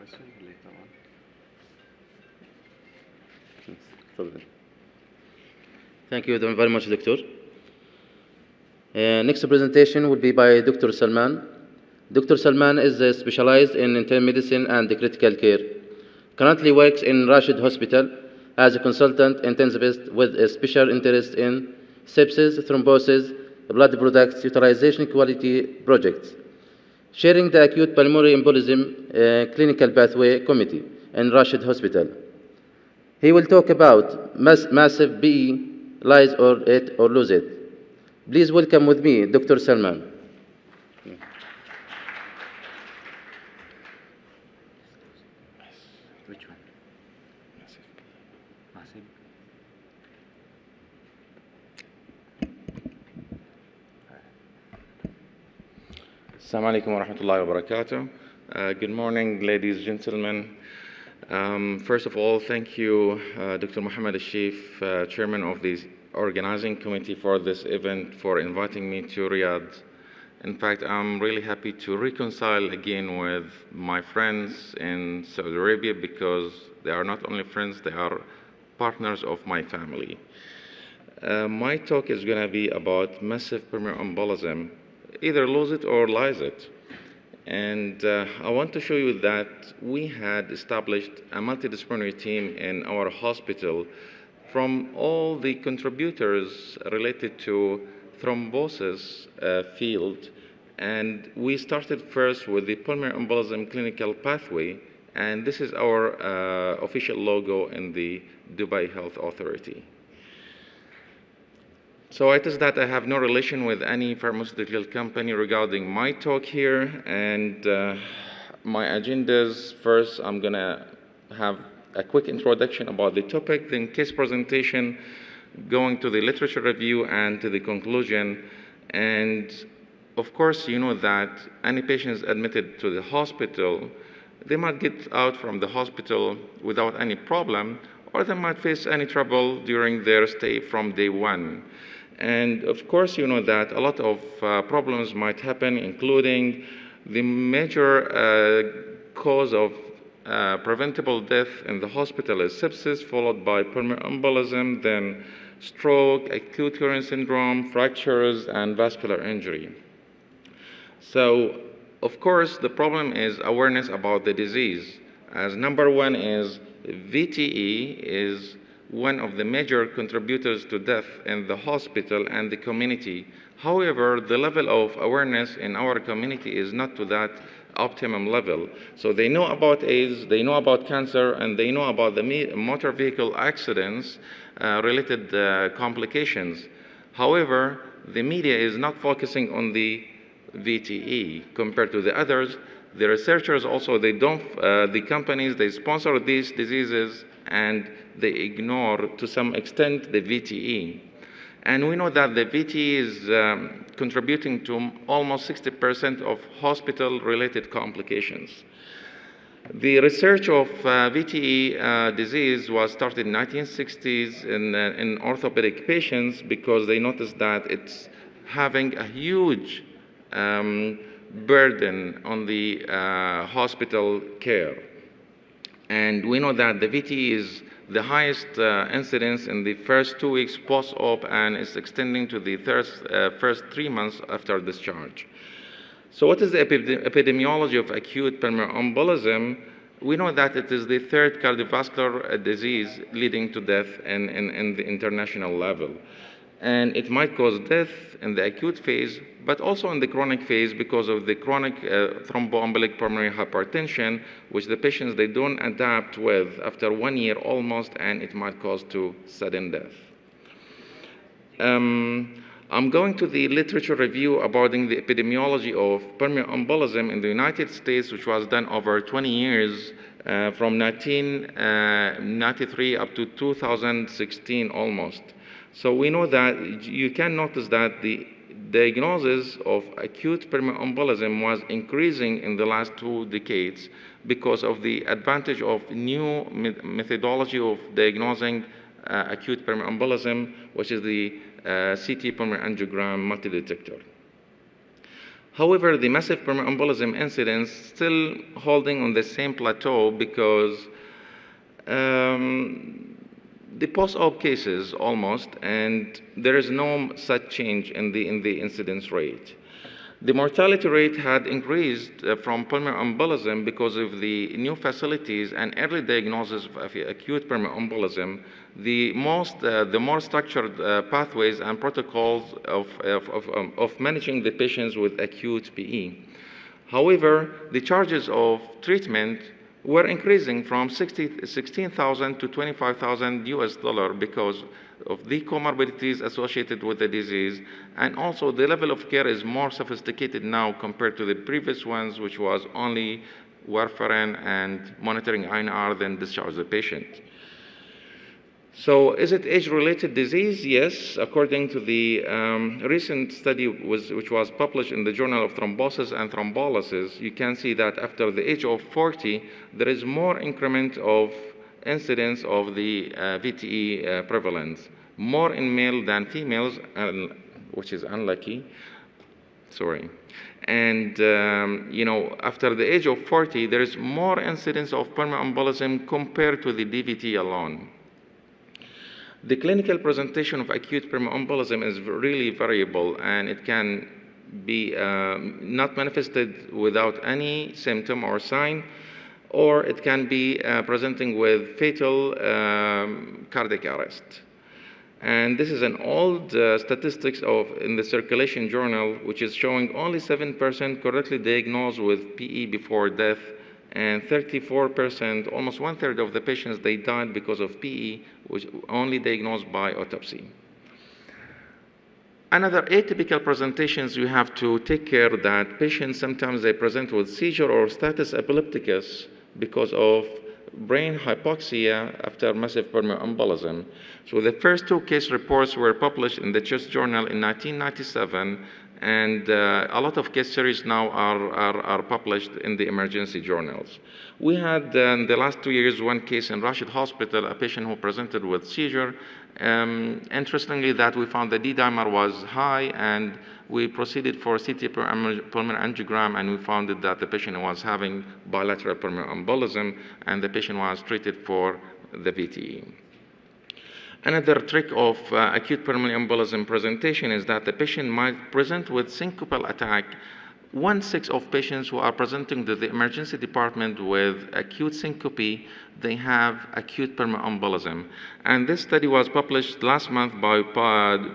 question later on. Thank you very much, Doctor. Next presentation will be by Dr. Salman. Dr. Salman is specialized in internal medicine and critical care. Currently works in Rashid Hospital as a consultant intensivist with a special interest in sepsis, thrombosis, blood products utilization quality projects, chairing the Acute Pulmonary Embolism Clinical Pathway Committee in Rashid Hospital. He will talk about massive BE, lyse or it or lose it. Please welcome with me Dr. Salman. Which one? Massive. Assalamu alaikum wa rahmatullahi wa barakatuh. Good morning, ladies and gentlemen. First of all, thank you, Dr. Sheef, Chairman of the organizing committee for this event, for inviting me to Riyadh. In fact, I'm really happy to reconcile again with my friends in Saudi Arabia because they are not only friends, they are partners of my family. My talk is going to be about massive pulmonary embolism, either lose it or lyse it. And I want to show you that we had established a multidisciplinary team in our hospital from all the contributors related to thrombosis field. And we started first with the pulmonary embolism clinical pathway, and this is our official logo in the Dubai Health Authority. So it is that I have no relation with any pharmaceutical company regarding my talk here, and my agendas. First, I'm going to have a quick introduction about the topic, then case presentation, going to the literature review and to the conclusion. And of course, you know that any patients admitted to the hospital, they might get out from the hospital without any problem, or they might face any trouble during their stay from day one. And of course, you know that a lot of problems might happen, including the major cause of preventable death in the hospital is sepsis, followed by pulmonary embolism, then stroke, acute coronary syndrome, fractures, and vascular injury. So, of course, the problem is awareness about the disease. As number one is VTE is one of the major contributors to death in the hospital and the community. However, the level of awareness in our community is not to that optimum level. So they know about AIDS, they know about cancer, and they know about the motor vehicle accidents related complications. However, the media is not focusing on the VTE compared to the others. The researchers also, the companies, they sponsor these diseases and they ignore to some extent the VTE. And we know that the VTE is contributing to almost 60% of hospital-related complications. The research of VTE disease was started in the 1960s in orthopedic patients because they noticed that it's having a huge burden on the hospital care. And we know that the VTE is the highest incidence in the first 2 weeks post-op and is extending to the first 3 months after discharge. So what is the epidemiology of acute pulmonary embolism? We know that it is the third cardiovascular disease leading to death in the international level. And it might cause death in the acute phase, but also in the chronic phase because of the chronic thromboembolic pulmonary hypertension, which the patients, they don't adapt with after 1 year almost, and it might cause to sudden death. I'm going to the literature review about the epidemiology of pulmonary embolism in the United States, which was done over 20 years, from 1993 up to 2016 almost. So we know that you can notice that the diagnosis of acute pulmonary embolism was increasing in the last 2 decades because of the advantage of new methodology of diagnosing acute pulmonary embolism, which is the CT pulmonary angiogram multi-detector. However, the massive pulmonary embolism incidence still holding on the same plateau because the post-op cases almost, and there is no such change in the incidence rate. The mortality rate had increased from pulmonary embolism because of the new facilities and early diagnosis of acute pulmonary embolism. The more structured pathways and protocols of managing the patients with acute PE. However, the charges of treatment were increasing from 16,000 to 25,000 US dollar because of the comorbidities associated with the disease, and also the level of care is more sophisticated now compared to the previous ones, which was only warfarin and monitoring INR, then discharge the patient. So is it age-related disease? Yes, according to the recent study which was published in the Journal of Thrombosis and Thrombolysis, you can see that after the age of 40, there is more increment of incidence of the VTE prevalence, more in male than females, which is unlucky. Sorry. And, after the age of 40, there is more incidence of pulmonary embolism compared to the DVT alone. The clinical presentation of acute pulmonary embolism is really variable, and it can be not manifested without any symptom or sign, or it can be presenting with fatal cardiac arrest. And this is an old statistics in the Circulation Journal, which is showing only 7% correctly diagnosed with PE before death, and 34%, almost 1/3 of the patients, they died because of PE, which only diagnosed by autopsy. Another atypical presentations, you have to take care that patients sometimes they present with seizure or status epilepticus because of brain hypoxia after massive pulmonary embolism. So the first two case reports were published in the Chest Journal in 1997, and a lot of case series now are published in the emergency journals. We had in the last 2 years one case in Rashid Hospital, a patient who presented with seizure. Interestingly, that we found the D-dimer was high, and we proceeded for CT pulmonary angiogram, and we found that the patient was having bilateral pulmonary embolism, and the patient was treated for the VTE. Another trick of acute pulmonary embolism presentation is that the patient might present with syncopal attack. 1/6 of patients who are presenting to the emergency department with acute syncope, they have acute pulmonary embolism. And this study was published last month by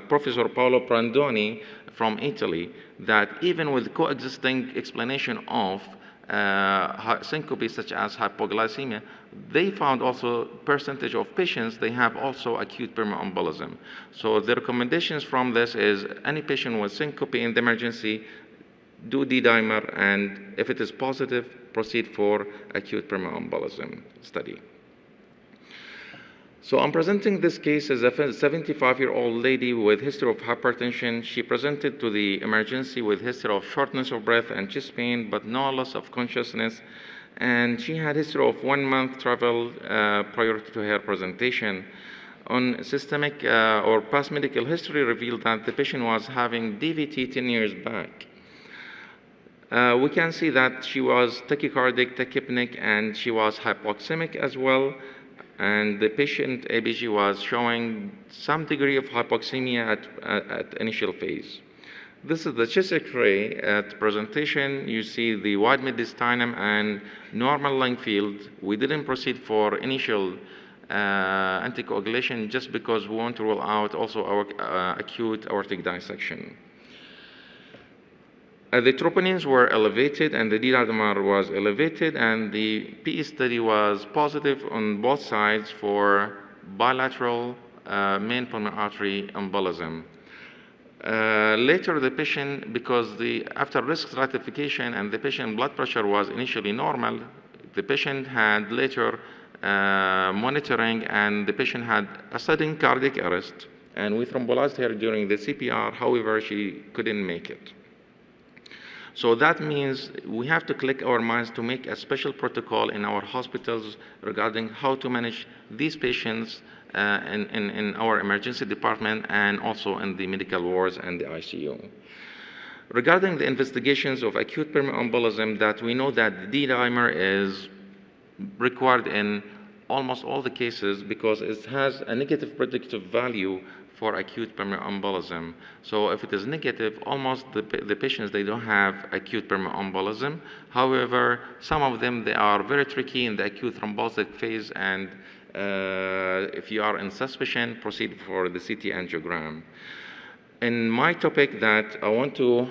Professor Paolo Prandoni from Italy, that even with coexisting explanation of syncope such as hypoglycemia, they found also percentage of patients, they have also acute pulmonary embolism. So the recommendations from this is any patient with syncope in the emergency, do D-dimer, and if it is positive, proceed for acute pulmonary embolism study. So I'm presenting this case as a 75-year-old lady with history of hypertension. She presented to the emergency with history of shortness of breath and chest pain, but no loss of consciousness. And she had history of 1 month travel prior to her presentation. On systemic or past medical history revealed that the patient was having DVT 10 years back. We can see that she was tachycardic, tachypneic, and she was hypoxemic as well. And the patient ABG was showing some degree of hypoxemia at initial phase. This is the chest X-ray at presentation. You see the wide mediastinum and normal lung field. We didn't proceed for initial anticoagulation just because we want to rule out also our acute aortic dissection. The troponins were elevated and the D-dimer was elevated, and the PE study was positive on both sides for bilateral main pulmonary artery embolism. Later, the patient, because after risk stratification and the patient blood pressure was initially normal, the patient had later monitoring, and the patient had a sudden cardiac arrest, and we thrombolized her during the CPR. However, she couldn't make it. So that means we have to click our minds to make a special protocol in our hospitals regarding how to manage these patients in our emergency department and also in the medical wards and the ICU. Regarding the investigations of acute pulmonary embolism, that we know that the D-dimer is required in almost all the cases because it has a negative predictive value for acute pulmonary embolism. So if it is negative, almost the patients, they don't have acute pulmonary embolism. However, some of them, they are very tricky in the acute thrombotic phase, and if you are in suspicion, proceed for the CT angiogram. In my topic, that I want to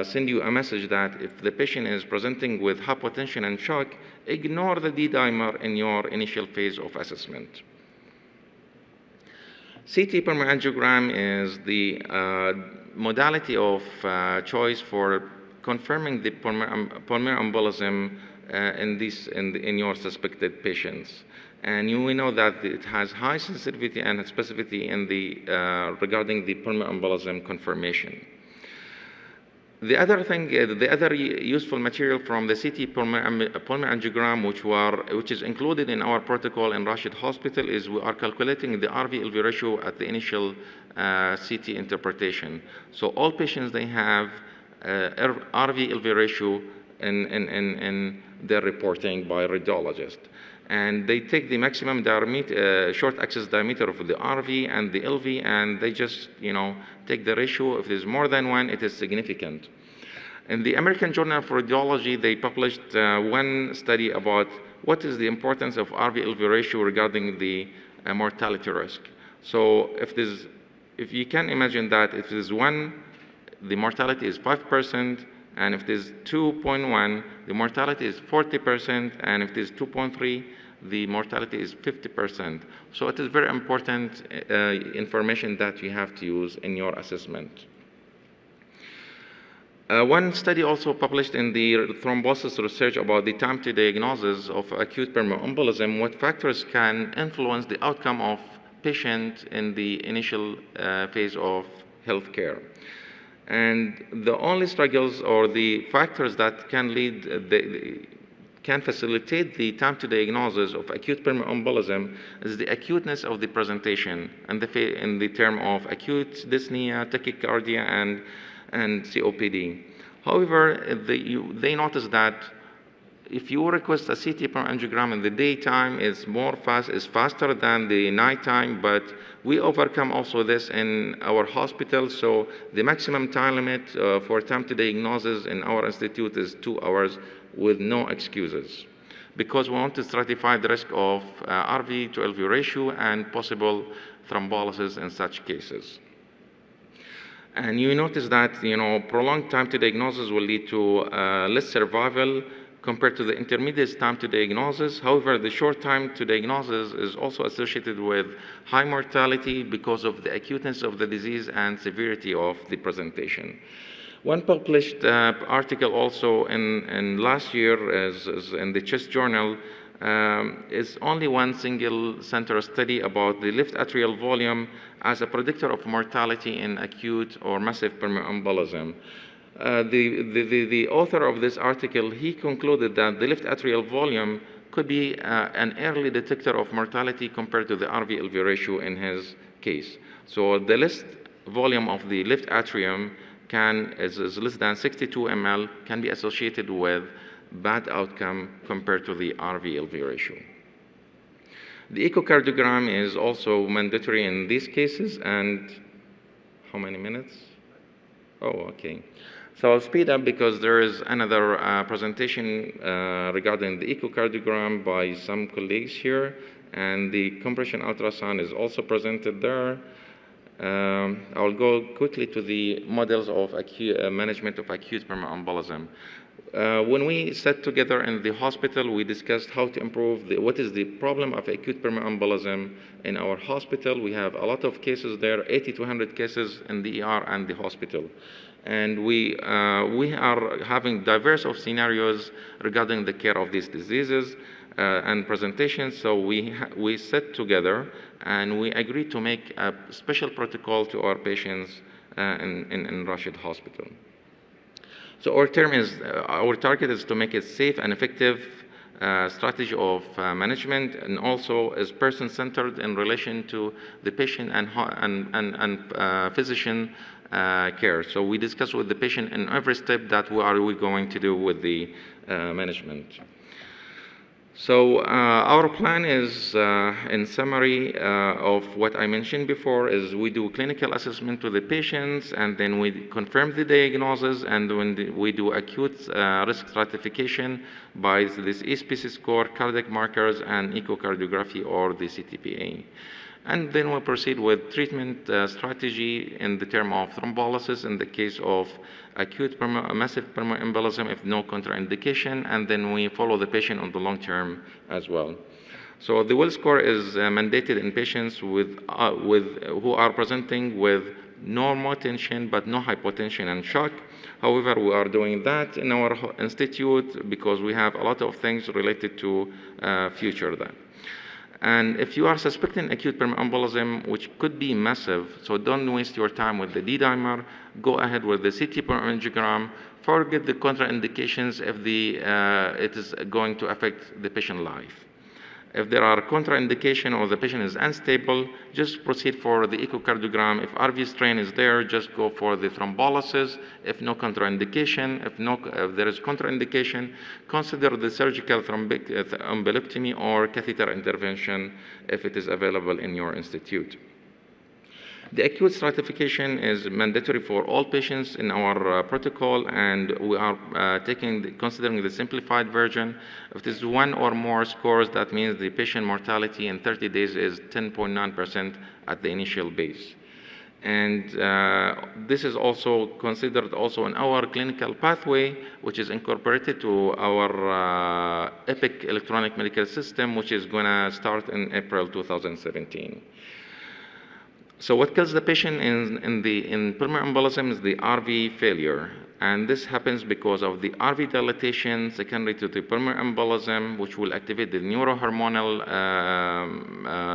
send you a message that if the patient is presenting with hypotension and shock, ignore the D-dimer in your initial phase of assessment. CT pulmonary angiogram is the modality of choice for confirming the pulmonary embolism in your suspected patients. And we know that it has high sensitivity and specificity in the regarding the pulmonary embolism confirmation. The other thing, the other useful material from the CT pulmonary angiogram, which is included in our protocol in Rashid Hospital, is we are calculating the RV-LV ratio at the initial CT interpretation. So all patients, they have RV-LV ratio in their reporting by radiologist. And they take the maximum diameter, short axis diameter of the RV and the LV, and they just, take the ratio. If there's more than one, it is significant. In the American Journal of Radiology, they published one study about what is the importance of RV-LV ratio regarding the mortality risk. So if you can imagine that if there's 1, the mortality is 5%, and if there's 2.1, the mortality is 40%, and if there's 2.3, the mortality is 50%. So it is very important information that you have to use in your assessment. One study also published in the thrombosis research about the time to diagnosis of acute pulmonary embolism, what factors can influence the outcome of patient in the initial phase of healthcare. And the only struggles or the factors that can can facilitate the time to diagnosis of acute pulmonary embolism is the acuteness of the presentation and in the term of acute dyspnea, tachycardia, and COPD. However, they notice that if you request a CT pulmonary angiogram in the daytime, is faster than the nighttime, but we overcome also this in our hospital. So the maximum time limit for time to diagnosis in our institute is 2 hours with no excuses, because we want to stratify the risk of RV to LV ratio and possible thrombolysis in such cases. And you notice that, prolonged time to diagnosis will lead to less survival compared to the intermediate time to diagnosis. However, the short time to diagnosis is also associated with high mortality because of the acuteness of the disease and severity of the presentation. One published article also in last year is in the Chest Journal is only one single center study about the left atrial volume as a predictor of mortality in acute or massive pulmonary embolism. The author of this article, he concluded that the left atrial volume could be an early detector of mortality compared to the RV-LV ratio in his case. So the left volume of the left atrium is less than 62 ml, can be associated with bad outcome compared to the RV-LV ratio. The echocardiogram is also mandatory in these cases, and how many minutes? Oh, okay. So I'll speed up because there is another presentation regarding the echocardiogram by some colleagues here, and the compression ultrasound is also presented there. I'll go quickly to the models of management of acute pulmonary embolism. When we sat together in the hospital, we discussed how to improve what is the problem of acute pulmonary embolism in our hospital. We have a lot of cases there, 80 to 100 cases in the ER and the hospital. And we are having diverse of scenarios regarding the care of these diseases and presentations. So we sat together and we agreed to make a special protocol to our patients in Rashid Hospital. So our target is to make it safe and effective strategy of management, and also is person-centered in relation to the patient and physician care. So we discuss with the patient in every step that what are we going to do with the management. So our plan is, in summary of what I mentioned before, is we do clinical assessment to the patients, and then we confirm the diagnosis, and when we do acute risk stratification by this ESPC score, cardiac markers, and echocardiography or the CTPA. And then we proceed with treatment strategy in the term of thrombolysis in the case of acute massive pulmonary embolism if no contraindication, and then we follow the patient on the long term as well. So the Will score is mandated in patients who are presenting with normal tension but no hypotension and shock. However, we are doing that in our institute because we have a lot of things related to future that. And if you are suspecting acute pulmonary embolism, which could be massive, so don't waste your time with the D-dimer, go ahead with the CT pulmonary angiogram, forget the contraindications if it is going to affect the patient's life. If there are contraindications or the patient is unstable, just proceed for the echocardiogram. If RV strain is there, just go for the thrombolysis. If no contraindication, if there is contraindication, consider the surgical embolectomy or catheter intervention if it is available in your institute. The acute stratification is mandatory for all patients in our protocol, and we are considering the simplified version. If it is one or more scores, that means the patient mortality in 30 days is 10.9% at the initial base. And this is also considered also in our clinical pathway, which is incorporated to our EPIC electronic medical system, which is going to start in April 2017. So what kills the patient in pulmonary embolism is the RV failure. And this happens because of the RV dilatation secondary to the pulmonary embolism, which will activate the neurohormonal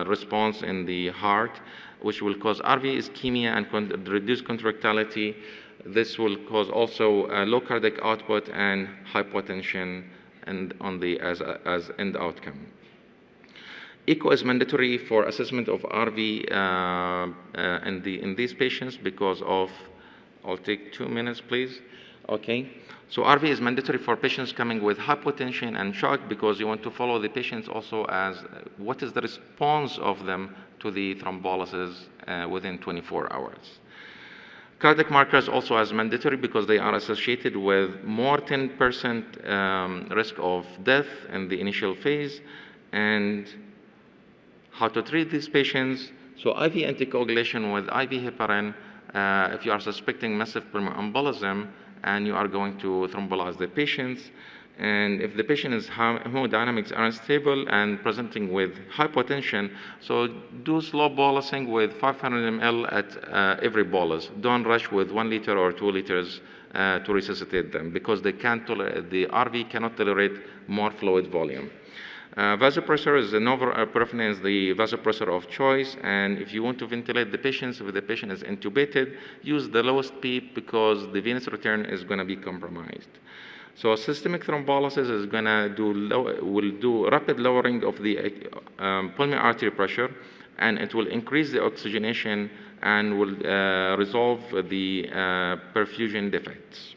response in the heart, which will cause RV ischemia and reduced contractility. This will cause also low cardiac output and hypotension as end outcome. Echo is mandatory for assessment of RV in these patients because of, I'll take 2 minutes, please. Okay. So RV is mandatory for patients coming with hypotension and shock because you want to follow the patients also as what is the response of them to the thrombolysis within 24 hours. Cardiac markers also as mandatory because they are associated with more 10% risk of death in the initial phase. And how to treat these patients. So IV anticoagulation with IV heparin if you are suspecting massive pulmonary embolism and you are going to thrombolize the patients. And if the patient is hemodynamics are unstable and presenting with hypotension, so do slow bolusing with 500 ml at every bolus. Don't rush with 1 liter or 2 liters to resuscitate them because the RV cannot tolerate more fluid volume. Vasopressor is the norepinephrine is the vasopressor of choice, and if you want to ventilate the patients, if the patient is intubated, use the lowest PEEP because the venous return is going to be compromised. So systemic thrombolysis is going to will do rapid lowering of the pulmonary artery pressure, and it will increase the oxygenation and will resolve the perfusion defects.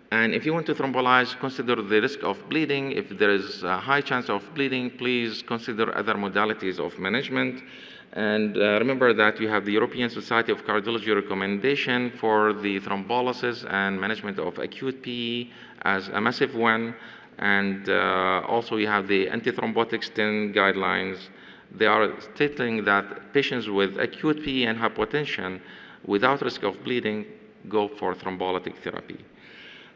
And if you want to thrombolize, consider the risk of bleeding. If there is a high chance of bleeding, please consider other modalities of management. And remember that you have the European Society of Cardiology recommendation for the thrombolysis and management of acute PE as a massive one. And also you have the antithrombotic stent guidelines. They are stating that patients with acute PE and hypotension without risk of bleeding go for thrombolytic therapy.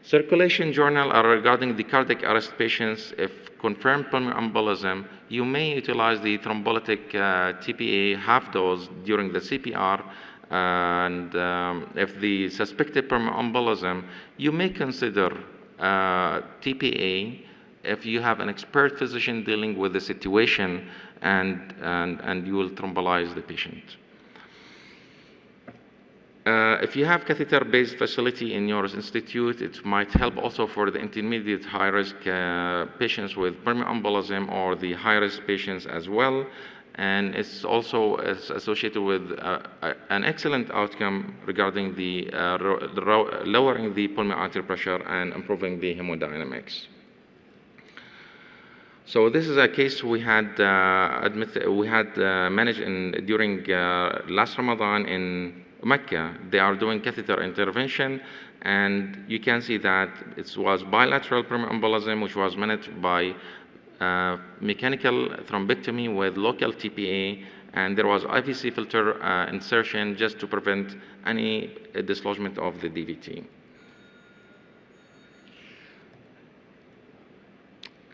Circulation journal are regarding the cardiac arrest patients. If confirmed pulmonary embolism, you may utilize the thrombolytic TPA half dose during the CPR. And if the suspected pulmonary embolism, you may consider TPA if you have an expert physician dealing with the situation and you will thrombolize the patient. If you have catheter-based facility in your institute, it might help also for the intermediate high-risk patients with pulmonary embolism or the high-risk patients as well. and it's also associated with an excellent outcome regarding the lowering the pulmonary artery pressure and improving the hemodynamics. So this is a case we had managed during last Ramadan in Mecca. They are doing catheter intervention, and you can see that it was bilateral pulmonary embolism, which was managed by mechanical thrombectomy with local TPA, and there was IVC filter insertion just to prevent any dislodgement of the DVT.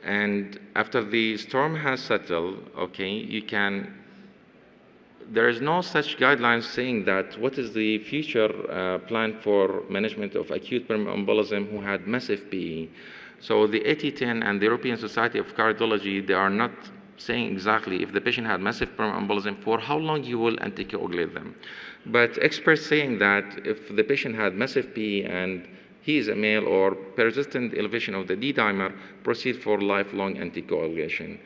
And after the storm has settled, okay, there is no such guidelines saying that what is the future plan for management of acute pulmonary embolism who had massive PE. So the AT10 and the European Society of Cardiology, they are not saying exactly if the patient had massive pulmonary embolism for how long you will anticoagulate them. But experts saying that if the patient had massive PE and he is a male or persistent elevation of the D-dimer, proceed for lifelong anticoagulation.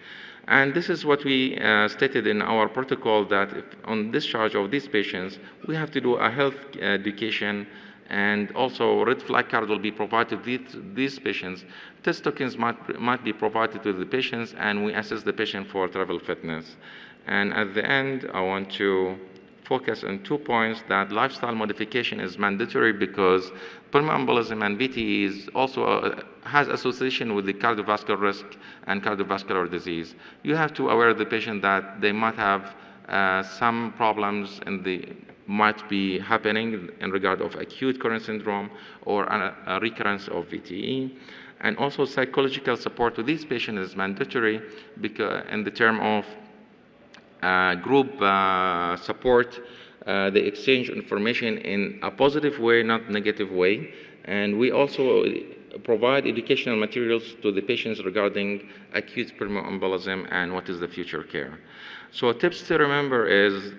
And this is what we stated in our protocol, that if on discharge of these patients, we have to do a health education, and also red flag card will be provided to these patients. Test tokens might be provided to the patients, and we assess the patient for travel fitness. And at the end, I want to focus on 2 points: that lifestyle modification is mandatory because pulmonary embolism and VTE is also has association with the cardiovascular risk and cardiovascular disease. You have to aware the patient that they might have some problems might be happening in regard of acute coronary syndrome or a recurrence of VTE. And also psychological support to these patients is mandatory because in the term of group support, they exchange information in a positive way, not negative way. And we also provide educational materials to the patients regarding acute pulmonary embolism and what is the future care. So tips to remember is,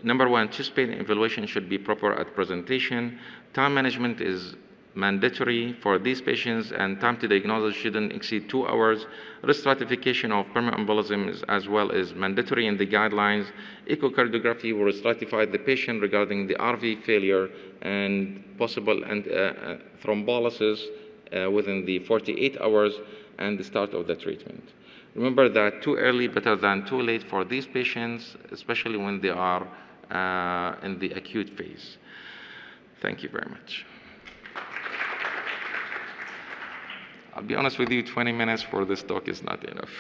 number one, chest pain evaluation should be proper at presentation. Time management is mandatory for these patients, and time to diagnosis shouldn't exceed 2 hours. Risk stratification of pulmonary embolism is as well is mandatory in the guidelines. Echocardiography will stratify the patient regarding the RV failure and possible thrombolysis within the 48 hours and the start of the treatment. Remember that too early better than too late for these patients, especially when they are in the acute phase. Thank you very much. I'll be honest with you, 20 minutes for this talk is not enough.